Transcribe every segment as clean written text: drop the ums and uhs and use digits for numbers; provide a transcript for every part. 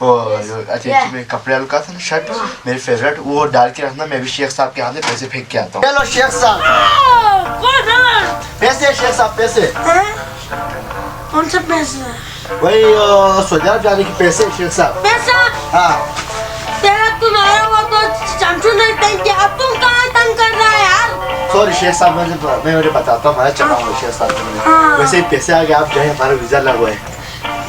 अच्छा मैं कपड़े वालों का था ना शर्ट मेरी फेवरेट वो डाल के रखना मैं भी शेख साहब के हाथ में पैसे फेंक के आता हूँ चलो शेख साहब पैसे शेख साहब पैसे कौन सा पैसा वही सऊदी अरब जाने के पैसे शेख साहब पैसा हाँ तेरा तुम्हारा वो तो चमचू ने तंग किया अब तुम कहाँ तंग कर रहा है यार सॉरी शेख साहब मैं उन्हें बताता हूँ मैं चलाऊंगा शेख साहब हाँ। वैसे ही पैसे आ गए आप जाए हमारा वीजा लगा है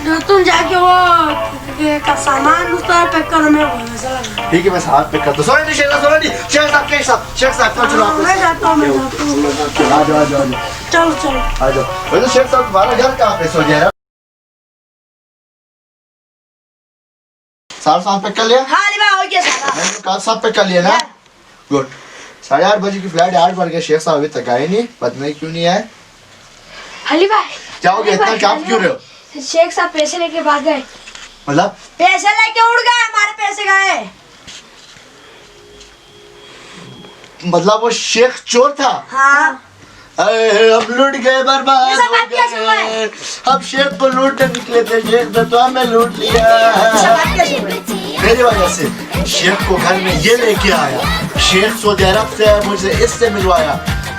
जो तुम जाके वो का सामान उस तरह पैक करो मैं वो वैसा लगा ठीक है मैं साथ पे करता हूँ सॉरी शेख साहब चलो आप मैं जाता हूँ आ जाओ चलो चलो आ जाओ वैसे शेख साहब तुम्हारा घर कहाँ पे सऊदी अरब सारा साथ पे कर लिया हाँ लिबा हो गया सारा मैंने कहा सब पे कर लिया ना गुड 8:30 बजे की फ्लाइट 8 बज गए शेख साहब अभी तक आए नहीं पता नहीं क्यों नहीं आए हली भाई क्या हो गया इतना काम क्यों रहे हो शेख साहब पैसे लेके भाग गए मतलब पैसे लेके उड़ गए हमारे पैसे गए मतलब वो शेख चोर था हाँ अरे हम लूट गए बर्बाद ये सब हो बात कैसे हुआ है? गए हम शेख को लूटने निकले थे शेख ने तो हमें लूट लिया मेरी वजह से शेख को घर में ये लेके आया शेख सऊदी अरब से मुझे इससे मिलवाया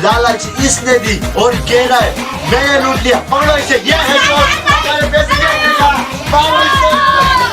लालच इसने दी और कह रहा है मैंने लूट लिया पकड़ो इसे ये है चोर हमारे पैसे ले लिया, मारो इसे।